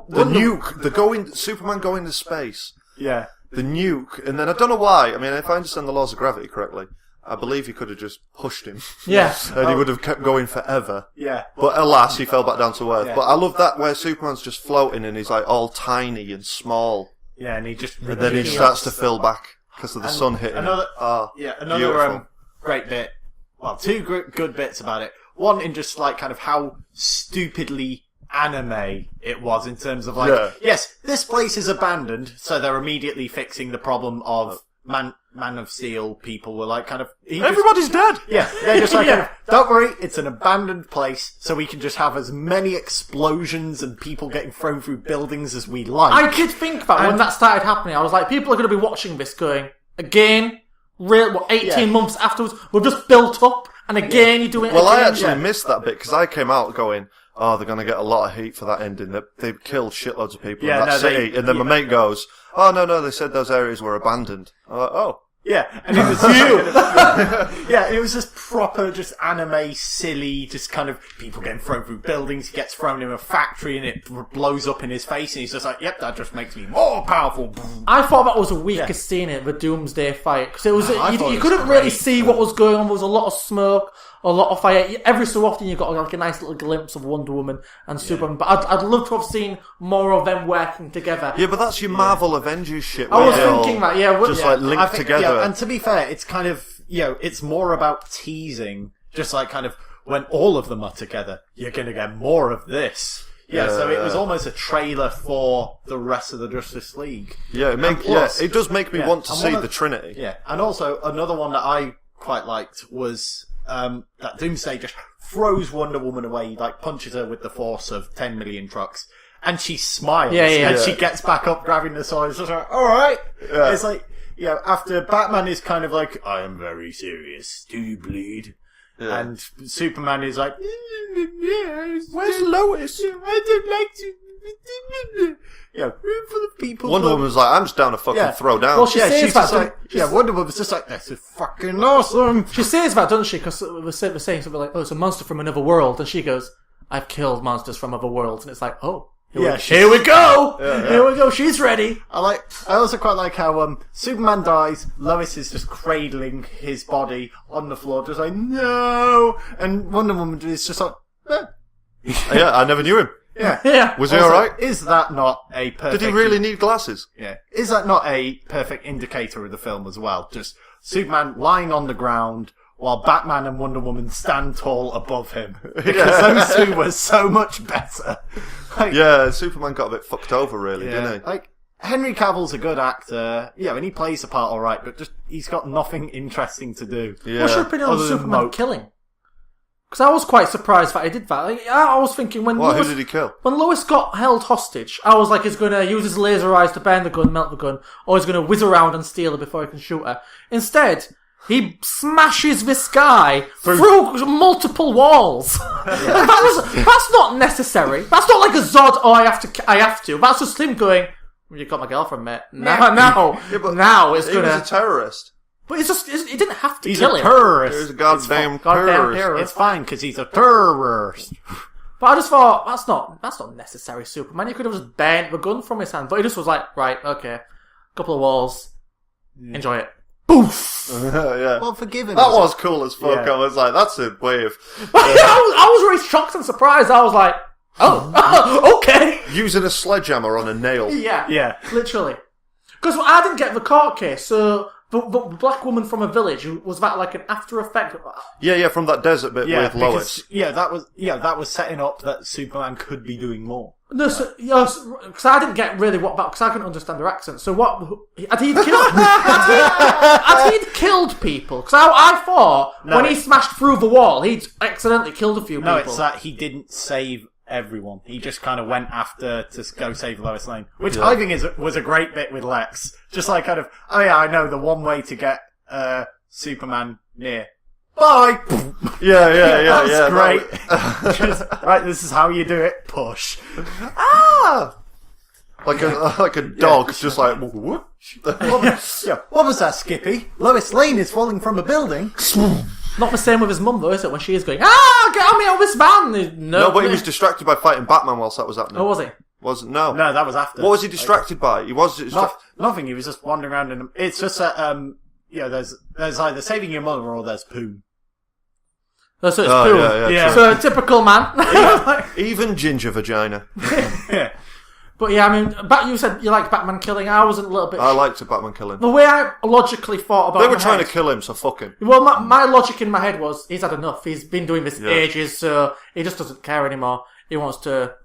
the nuke, Superman going to space. Yeah. The nuke, and then I don't know why. I mean, if I understand the laws of gravity correctly, I believe he could have just pushed him. Yeah. And he would have kept going forever. Yeah. But alas, he fell back down to earth. Yeah. But I love that where Superman's just floating and he's like all tiny and small. Yeah, and he just... And then he starts to fill back because of the sun hitting another, him. Another great bit. Well, two good bits about it. One in just like kind of how stupidly anime it was in terms of like, yes, this place is abandoned, so they're immediately fixing the problem of Man of Steel people were like kind of... Everybody's dead! Yeah, they're just like, kind of, don't worry, it's an abandoned place, so we can just have as many explosions and people getting thrown through buildings as we like. I did think that when that started happening, I was like, people are going to be watching this going, again, 18 months afterwards, we've just built up, and again, you're doing it Well, again. I actually missed that bit, because I came out going, they're going to get a lot of heat for that ending. They've killed shitloads of people in that city. And then my mate goes, no, they said those areas were abandoned. I'm like, oh. Yeah, and it was it was just proper, just anime, silly, just kind of people getting thrown through buildings. He gets thrown in a factory and it blows up in his face, and he's just like, "Yep, that just makes me more powerful." I thought that was the weakest scene in the Doomsday fight because it was you couldn't really see what was going on. There was a lot of smoke, a lot of fire. Every so often you got like a nice little glimpse of Wonder Woman and Superman. But I'd love to have seen more of them working together. Yeah, but that's your Marvel Avengers shit. I was thinking that, just like linked together. Yeah, and to be fair, it's kind of, it's more about teasing, just like kind of when all of them are together, you're going to get more of this. Yeah, so it was almost a trailer for the rest of the Justice League. Yeah, it does make me want to see the Trinity. Yeah, and also another one that I quite liked was that Doomsday just throws Wonder Woman away, like punches her with the force of 10 million trucks, and she smiles, and she gets back up grabbing the sword. It's just like, alright. Yeah. It's like, after Batman is kind of like, I am very serious. Do you bleed? Yeah. And Superman is like, where's Lois? I don't like to. Room full of people. Wonder Woman's like, I'm just down to fucking throw down. Well, she's just like, Wonder Woman's just like, that's fucking awesome. She says that, doesn't she? Because we're saying something like, it's a monster from another world. And she goes, I've killed monsters from other worlds. And it's like, here we go! Here we go, she's ready! I also quite like how, Superman dies, Lois is just cradling his body on the floor, just like, no! And Wonder Woman is just like, Yeah, I never knew him. Yeah. Was he alright? Is that not a perfect... Did he really need glasses? Yeah. Is that not a perfect indicator of the film as well? Just Superman lying on the ground while Batman and Wonder Woman stand tall above him. Because those two were so much better. Superman got a bit fucked over, really, didn't he? Like, Henry Cavill's a good actor, and he plays the part alright, but just, he's got nothing interesting to do. Yeah. What's your opinion on Superman killing? Because I was quite surprised that he did that. I was thinking who did he kill? When Lois got held hostage, I was like, he's going to use his laser eyes to burn the gun, melt the gun, or he's going to whiz around and steal her before he can shoot her. Instead, he smashes this guy through multiple walls. That's not necessary. That's not like a Zod. Oh, I have to. That's just him going. You got my girlfriend, mate. Now it's He gonna. was a terrorist. But he didn't have to He's kill a him. terrorist. He was a goddamn Goddamn terrorist. It's fine because he's a terrorist. But I just thought that's not necessary. Superman, you could have just bent the gun from his hand, but he just was like, right, okay, couple of walls, enjoy it. Boof. Yeah. Well, forgive him. That was cool as fuck. Yeah. I was like, that's a wave. I was really shocked and surprised. I was like, oh, okay. Using a sledgehammer on a nail. Yeah, literally. Because I didn't get the court case, so the black woman from a village, was that like an after effect? Yeah, from that desert bit with Lois. That was setting up that Superman could be doing more. No, because I didn't get really because I couldn't understand her accent. So what? Had he killed? had he killed people? Because I thought when he smashed through the wall, he'd accidentally killed a few people. No, it's that he didn't save everyone. He just kind of went after to go save Lois Lane, which I think was a great bit with Lex. Just like kind of, oh yeah, I know the one way to get Superman near. Bye. Yeah. Great. Just, right, this is how you do it. Push. Like a dog, just like whoop. What was that, Skippy? Lois Lane is falling from a building. Not the same with his mum, though, is it? When she is going, get on me out of this van! No, but he was distracted by fighting Batman whilst that was happening. Oh, was he? Wasn't? No, that was after. What was he distracted by? He was nothing. He was just wandering around, and it's just that there's either saving your mother or there's poo. So it's poo. Yeah. So a typical man. Even ginger vagina. Yeah. But yeah, I mean, you said you liked Batman killing. I wasn't a little bit. I liked Batman killing. The way I logically thought about They were trying to kill him, so fuck him. Well, my logic in my head was he's had enough. He's been doing this ages, so he just doesn't care anymore. He wants to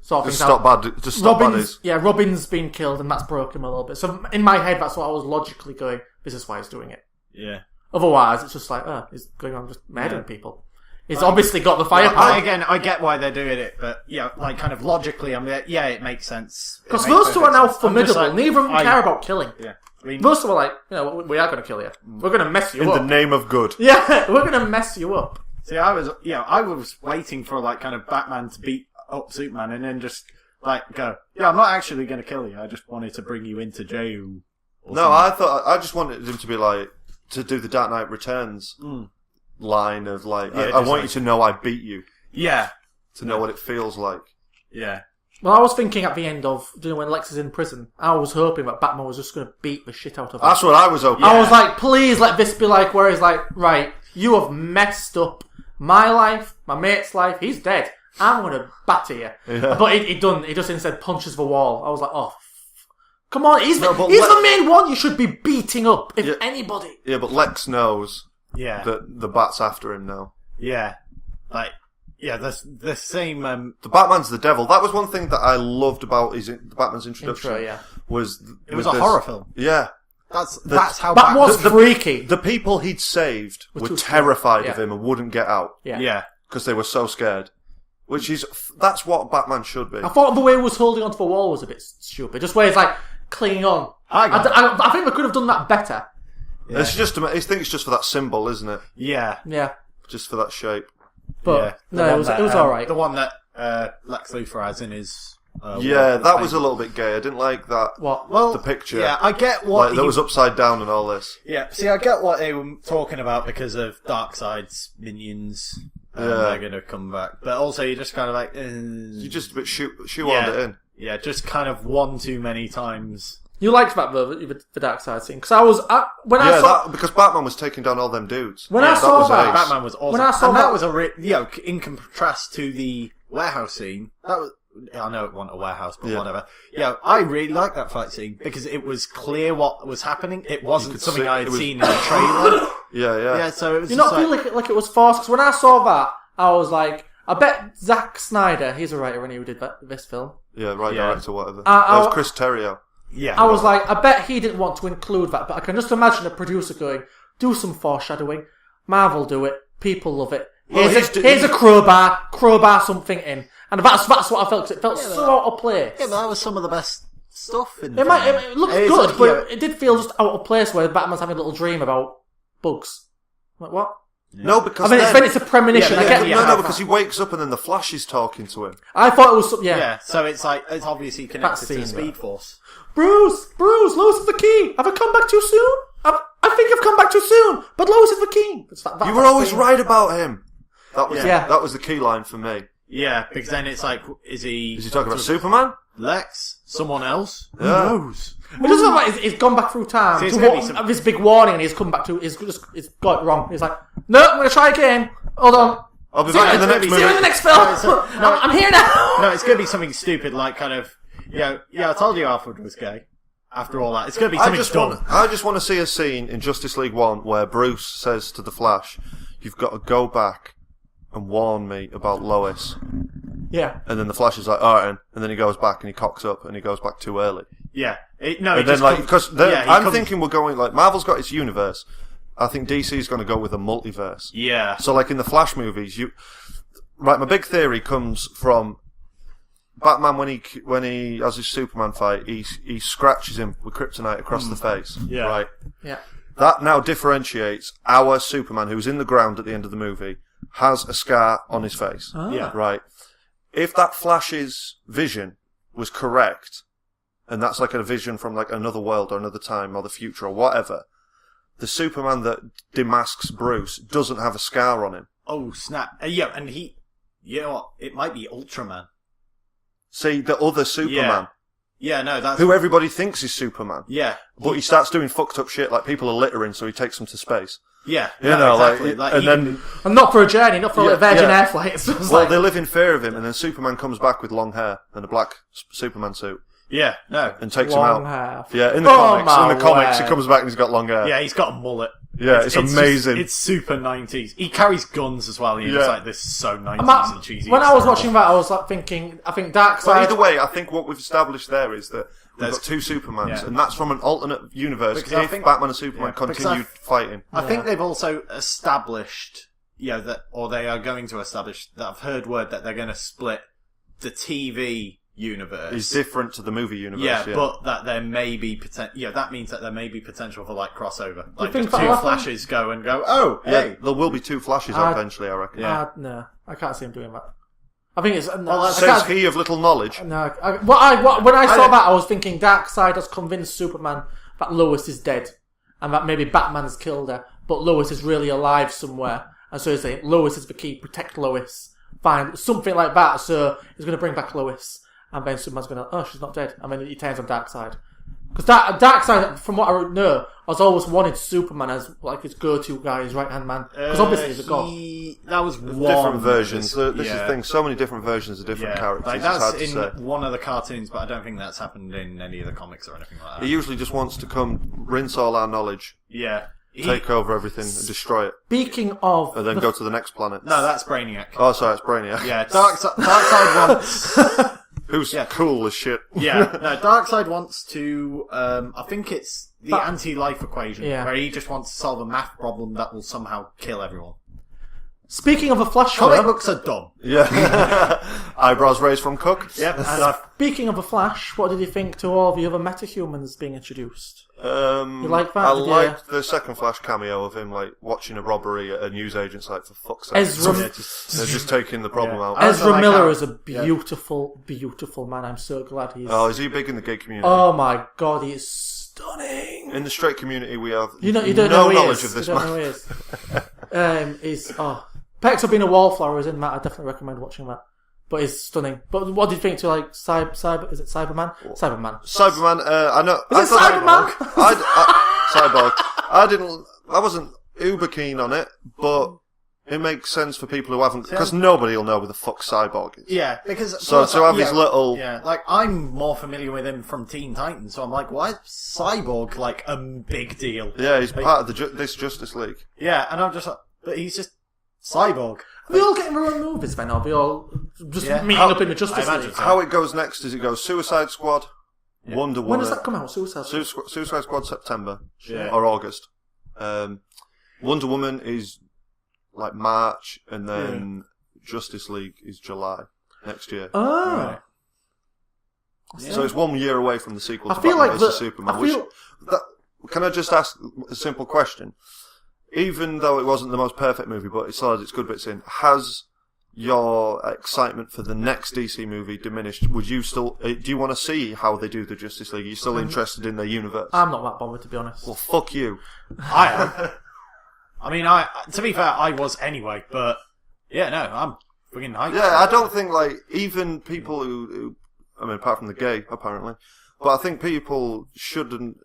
sort things out. Just stop baddies. Yeah, Robin's been killed, and that's broken him a little bit. So in my head, that's what I was logically going. This is why he's doing it. Yeah. Otherwise, it's just like, he's going on just murdering people. He's obviously got the firepower. I get why they're doing it, but like kind of logically, I'm like, it makes sense. Because those two are now formidable. Neither of them care about killing. Yeah. I mean, those two are like, we are going to kill you. We're going to mess you up. In the name of good. Yeah, we're going to mess you up. See, I was waiting for like kind of Batman to beat up Superman and then just like go, I'm not actually going to kill you. I just wanted to bring you into jail. No, I just wanted him to be like to do the Dark Knight Returns line of like, I want you to know I beat you. Yeah. To know what it feels like. Yeah. Well, I was thinking at the end of, when Lex is in prison, I was hoping that Batman was just going to beat the shit out of him. That's what I was hoping. I was like, please let this be like where he's like, right, you have messed up my life, my mate's life, he's dead. I'm going to batter you. Yeah. But he just instead punches the wall. I was like, come on, he's the main one you should be beating up, if anybody. Yeah, but Lex knows that the Bat's after him now. Yeah. Like, the same... the Batman's the devil. That was one thing that I loved about the Batman's introduction. It was a horror film. Yeah. That's how Batman was freaky. The people he'd saved were terrified of him and wouldn't get out. Yeah. Because they were so scared. That's what Batman should be. I thought the way he was holding onto the wall was a bit stupid. Just where he's like clinging on. I think they could have done that better. Yeah. I think it's just for that symbol, isn't it? Yeah. Yeah. Just for that shape. But it was alright. The one that Lex Luthor has in his... that was a little bit gay. I didn't like that. What? Well, the picture. Yeah, I get what... that was upside down and all this. Yeah, see, I get what they were talking about because of Darkseid's minions. They're going to come back. But also, you're just kind of like... You just a bit shoehorned it in. Yeah, just kind of one too many times. You liked that the Darkseid scene because I was because Batman was taking down all them dudes. When I saw that, Batman was awesome. When I saw that was in contrast to the warehouse scene. That was. I know it wasn't a warehouse, but whatever. Yeah, I really liked that fight scene because it was clear what was happening. It wasn't something I had seen in the trailer. Yeah. So it was. You not feel like it was forced? Because when I saw that, I was like, I bet Zack Snyder, he's a writer, and he did this film. Yeah, director, whatever. That was Chris Terrio. Yeah, I was like, I bet he didn't want to include that, but I can just imagine a producer going, do some foreshadowing. Marvel do it. People love it. Here's a crowbar something in. And that's what I felt, because it felt so out of place. Yeah, but that was some of the best stuff in it looked good, but it did feel just out of place where Batman's having a little dream about bugs. Like, what? No, because I mean, it's a premonition. I get no, because he wakes up and then the Flash is talking to him. I thought it was Yeah, so it's like, it's obviously connected to the scene, Speed Force. Bruce, Lois is the key. Have I come back too soon? I think I've come back too soon, but Lois is the key. You were always right about him. That was the key line for me. Yeah, because then it's like, is he talking about Superman? Lex? Someone else? Yeah. Who knows? It doesn't look like he's gone back through time See, to this big warning, and he's come back to. He's got it wrong. He's like, no, I'm going to try again. Hold on. I'll be back in the next movie. See you in the next film. I'm here now. No, it's going to be something stupid, like kind of, yeah, I told you Alfred was gay. After all that, it's going to be something dumb. I just want to see a scene in Justice League 1 where Bruce says to the Flash, "You've got to go back and warn me about Lois." Yeah. And then the Flash is like, alright, and then he goes back and he cocks up and he goes back too early. Yeah. I'm thinking we're going, like, Marvel's got its universe. I think DC's going to go with a multiverse. Yeah. So, like, in the Flash movies, my big theory comes from Batman when he has his Superman fight, he scratches him with kryptonite across the face. Yeah. Right? Yeah. That now differentiates our Superman, who's in the ground at the end of the movie, has a scar on his face. Oh. Yeah. Right? If that Flash's vision was correct, and that's like a vision from like another world or another time or the future or whatever, the Superman that demasks Bruce doesn't have a scar on him. Oh, snap. Yeah, and you know what? It might be Ultraman. See, the other Superman. Yeah, no, that's... Who everybody thinks is Superman. Yeah. But he starts doing fucked up shit, like people are littering, so he takes them to space. Yeah. You know, exactly. And not for a journey, not for a Virgin Air flight. They live in fear of him, and then Superman comes back with long hair and a black Superman suit. Yeah, no. And takes long him out. hair. Yeah, in the comics, he comes back and he's got long hair. Yeah, he's got a mullet. Yeah, it's amazing. It's super 90s. He carries guns as well. He's like, this is so 90s and cheesy. When I was watching that, I was like thinking, I think Darkseid... Well, either way, I think what we've established there is that we've got two Supermans, and that's from an alternate universe. Because if Batman and Superman continued fighting. I think they've also established, or they are going to establish, that I've heard word that they're going to split the TV universe. Is different to the movie universe. But that there may be that means that there may be potential for like crossover. Like think just two Flashes go and go, oh, hey. There will be two Flashes eventually, I reckon. No, I can't see him doing that. I think it's... says he of little knowledge. No, when I saw that, I was thinking Darkseid has convinced Superman that Lois is dead, and that maybe Batman's killed her, but Lois is really alive somewhere, and so he's saying, Lois is the key, protect Lois, find something like that, so he's going to bring back Lois. And then Superman's going to, oh, she's not dead. And then he turns on Darkseid. Because Darkseid, from what I know, has always wanted Superman as like his go-to guy, his right-hand man. Because obviously he's a god. That was one. Different versions. This is the thing, so many different versions of different characters. Like that's it's hard to say. One of the cartoons, but I don't think that's happened in any of the comics or anything like that. He usually just wants to come, rinse all our knowledge. Yeah. Take over everything and destroy it. Speaking of... And then go to the next planet. No, that's Brainiac. Oh, sorry, it's Brainiac. Yeah, Darkseid wants... Who's cool as shit. Yeah, no, Darkseid wants to, I think it's the anti-life equation, where he just wants to solve a math problem that will somehow kill everyone. Speaking of a Flash comic books are dumb. Yeah. Eyebrows raised from Cook. Yep. Speaking of a Flash, what did you think to all the other metahumans being introduced? You like that? I liked the second Flash cameo of him, like, watching a robbery at a newsagent's site, for fuck's sake. They're just taking the problem out. Ezra Miller is a beautiful, beautiful man. I'm so glad he's... Oh, is he big in the gay community? Oh my god, he is stunning. In the straight community, we have you don't no know knowledge of this man. Know who he is. Pecs of being a wallflower is in that. I definitely recommend watching that. But he's stunning. But what did you think to like Cyber? Is it Cyberman? Cyberman. I know. Is it Cyberman? Cyborg. I wasn't uber keen on it, but it makes sense for people who haven't, because nobody will know who the fuck Cyborg is. Yeah, because so to have his little, like I'm more familiar with him from Teen Titans, so I'm like, why is Cyborg like a big deal? Yeah, he's part of this Justice League. Yeah, and I'm just like, but he's just Cyborg. Are we all getting their own movies then? Are we all just meeting up in the Justice League? So. How it goes next is it goes Suicide Squad, Wonder Woman. When does that come out? Suicide Squad September or August. Wonder Woman is like March, and then Justice League is July next year. Oh. Right. So it's 1 year away from the sequel to Batman vs Superman. Can I just ask a simple question? even though it wasn't the most perfect movie, but it still has its good bits in, has your excitement for the next DC movie diminished? Would you still, do you want to see how they do the Justice League? Are you still interested in their universe? I'm not that bothered, to be honest. Well, fuck you. I am. I mean, to be fair, I was anyway, but yeah, no, I'm fucking hyped. Yeah, I don't think, like, even people who I mean, apart from the gay, apparently, but I think people shouldn't.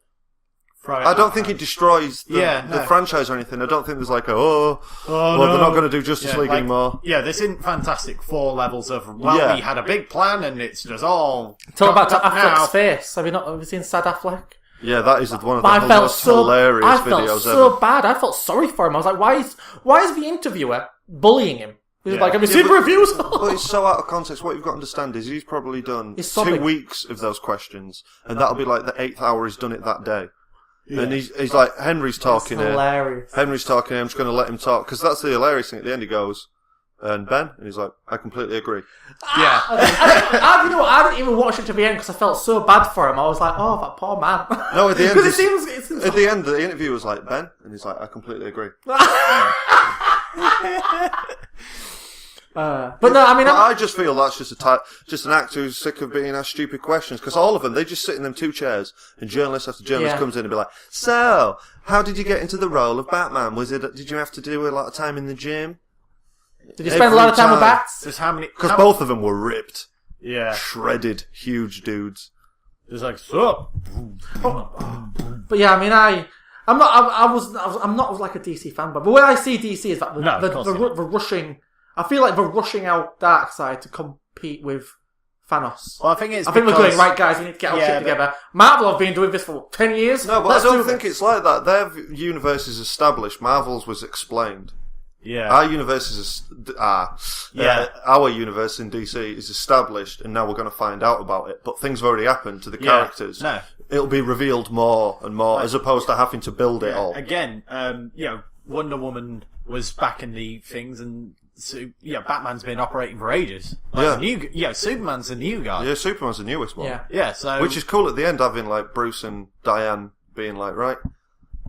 I don't think it destroys the franchise or anything. I don't think there's like they're not going to do Justice League anymore. Yeah, this isn't Fantastic Four levels of, we had a big plan and it's just all... Talk about Affleck's face. Have you seen Sad Affleck? Yeah, that is one of the most hilarious videos ever. I felt so bad. I felt sorry for him. I was like, why is the interviewer bullying him? He's like, have you seen reviews? But it's so out of context. What you've got to understand is he's probably done 2 weeks of those questions, and that'll be like the 8th hour he's done it that day. Yeah. And he's like, Henry's talking here. Hilarious. Henry's talking here, I'm just going to let him talk. Because that's the hilarious thing. At the end he goes, and Ben? And he's like, I completely agree. Yeah. I didn't even watch it to the end because I felt so bad for him. I was like, oh, that poor man. No, at the end, it seems at the end, the interview was like, Ben? And he's like, I completely agree. But no, I mean, I just feel that's just an actor who's sick of being asked stupid questions. Because all of them, they just sit in them 2 chairs, and journalist after journalist comes in and be like, "So, how did you get into the role of Batman? Did you have to do a lot of time in the gym? Did you spend a lot of time with bats? Just how many? Because both of them were ripped, shredded, huge dudes. It's like so. But yeah, I mean, I'm not like a DC fan, but when I see DC is that the rushing. I feel like they're rushing out Darkseid to compete with Thanos. Well, I think we're going, right, guys, we need to get our shit together. Marvel have been doing this for 10 years. No, but I don't think it's like that. Their universe is established. Marvel's was explained. Yeah. Our universe is our universe in DC is established, and now we're going to find out about it. But things have already happened to the characters. No. It'll be revealed more and more, as opposed to having to build it all. Again, Wonder Woman was back in the things, and Batman's been operating for ages. Superman's the new guy. Yeah, Superman's the newest one. Yeah. So which is cool at the end, having like Bruce and Diane being like, right,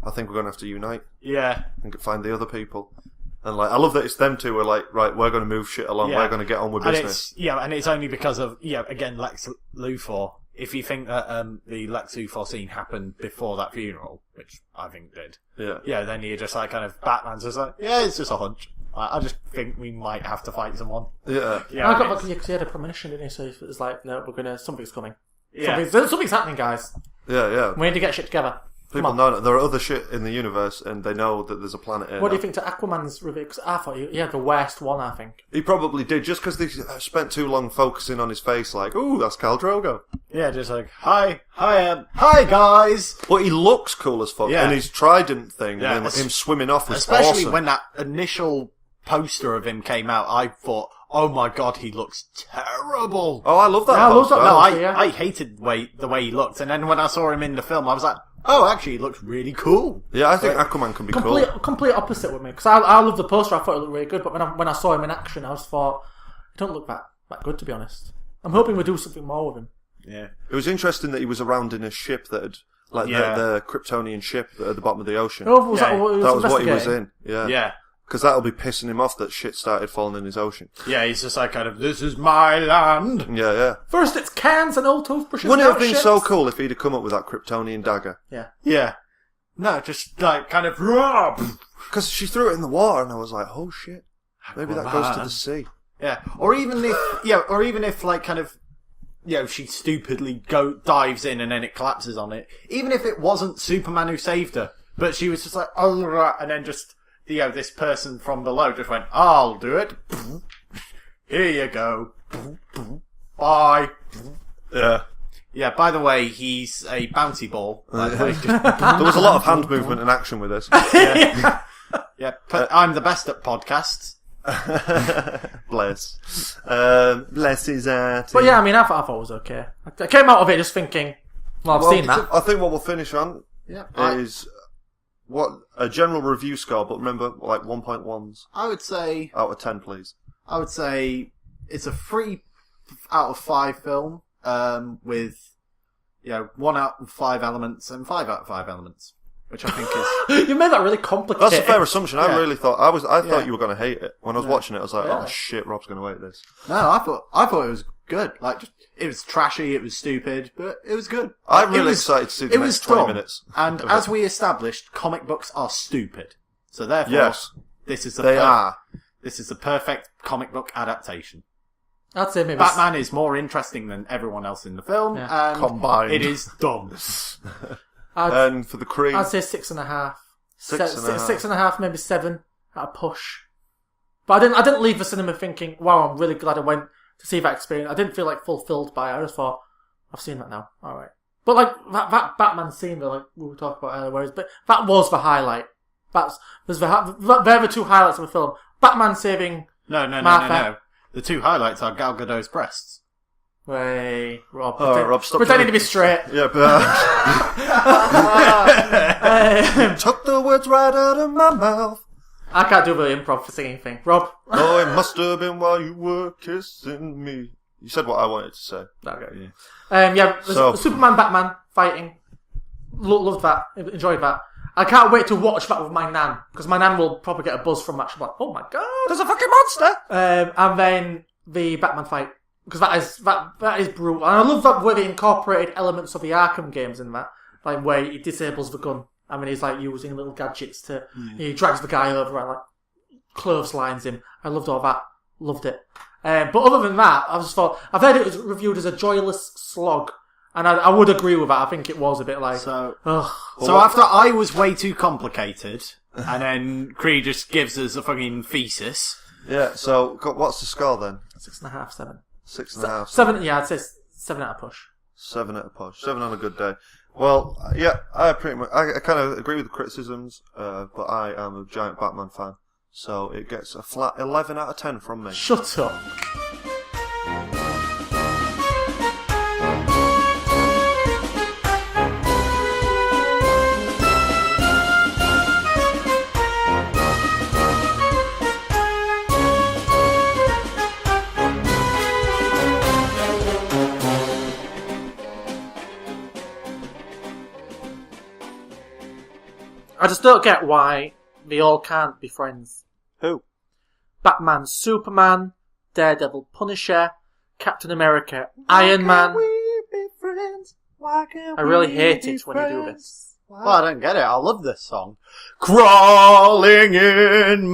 I think we're going to have to unite. Yeah, and find the other people. And like, I love that it's them two who are like, right, we're going to move shit along. We're going to get on with business. And it's only because of again Lex Luthor. If you think that the Lex Luthor scene happened before that funeral, which I think did, then you're just like Batman's just like, it's just a hunch. I just think we might have to fight someone. Yeah. I got because he had a premonition, didn't he? So it's like, no, something's coming. Yeah. Something's happening, guys. Yeah. We need to get shit together. People know that there are other shit in the universe, and they know that there's a planet in. What do you think to Aquaman's review? Because I thought he had the worst one, I think. He probably did, just because they spent too long focusing on his face, like, ooh, that's Khal Drogo. Yeah, just like, hi guys. But he looks cool as fuck, and his trident thing, and him swimming off was especially awesome. When that initial poster of him came out, I thought, oh my god, he looks terrible. Oh, I love that poster. No, I hated the way he looked, and then when I saw him in the film, I was like, oh, actually, he looks really cool. Yeah, I think Aquaman can be cool. Complete opposite with me, because I love the poster, I thought it looked really good, but when I saw him in action, I just thought, he don't look that good, to be honest. I'm hoping we do something more with him. Yeah. It was interesting that he was around in a ship that had, like the Kryptonian ship at the bottom of the ocean. Oh, that was what he was in. Yeah. Yeah. Because that'll be pissing him off that shit started falling in his ocean. Yeah, he's just like this is my land. Yeah. First it's cans and old toothbrushes. Wouldn't it have been so cool if he'd have come up with that Kryptonian dagger? Yeah. Yeah. No, just like because she threw it in the water and I was like, oh shit. Maybe that goes to the sea. Yeah. Or even if like she stupidly dives in and then it collapses on it. Even if it wasn't Superman who saved her, but she was just like, oh, and then just this person from below just went, I'll do it. Here you go. Bye. Yeah. Yeah, by the way, he's a bouncy ball. By the way. There was a lot of hand movement and action with this. Yeah. I'm the best at podcasts. Bless. Bless his heart. But yeah, I mean, I thought it was okay. I came out of it just thinking, I've seen that. I think what we'll finish on is what a general review score, but remember, like 1.1s. I would say out of 10, please. I would say it's a 3 out of 5 film, with 1 out of 5 elements and 5 out of 5 elements. which I think is... You made that really complicated. That's a fair assumption. I really thought Yeah. you were going to hate it when I was watching it. I was like, oh shit, Rob's going to hate this. No, I thought it was good. Like, it was trashy, it was stupid, but it was good. I'm really excited to see the next 20 minutes. And as we established, comic books are stupid. So therefore, Yes, this is they are. This is the perfect comic book adaptation. I'd say maybe Batman is more interesting than everyone else in the film, and Combined. it is dumb. And for the Cree, I'd say 6.5. 6.5. 6.5, maybe 7 at a push. But I didn't leave the cinema thinking, wow, I'm really glad I went to see that experience. I didn't feel like fulfilled by it. I just thought, I've seen that now. Alright. But like, that Batman scene that like we were talking about earlier, but that was the highlight. They're the two highlights of the film. Batman saving Martha. No. The two highlights are Gal Gadot's breasts. Way, Rob. Rob, stop pretending to be straight. Yeah, but took the words right out of my mouth. I can't do the improv for singing thing. Rob. Oh, it must have been while you were kissing me. You said what I wanted to say. Okay. Superman, Batman fighting. Loved that. Enjoyed that. I can't wait to watch that with my nan, because my nan will probably get a buzz from that. She'll be like, oh my god, There's a fucking monster! and then the Batman fight, because that is brutal. And I love that where they incorporated elements of the Arkham games in that, like where he disables the gun. I mean, he's like using little gadgets to, he drags the guy over and like clotheslines him. I loved all that. Loved it. But other than that, I just thought, I've heard it was reviewed as a joyless slog. And I would agree with that. I think it was a bit like... So after I was way too complicated, and then Cree just gives us a fucking thesis... Yeah, so what's the score then? 6.5, 7. 6.5. 7, yeah, I'd say 7 out of push. 7 at a push. 7 on a good day. Well, yeah, I kind of agree with the criticisms, but I am a giant Batman fan. So it gets a flat 11 out of 10 from me. Shut up. I just don't get why they all can't be friends. Who? Batman, Superman, Daredevil, Punisher, Captain America, Iron Man. I really hate it when you do this. Well, I don't get it. I love this song. Crawling in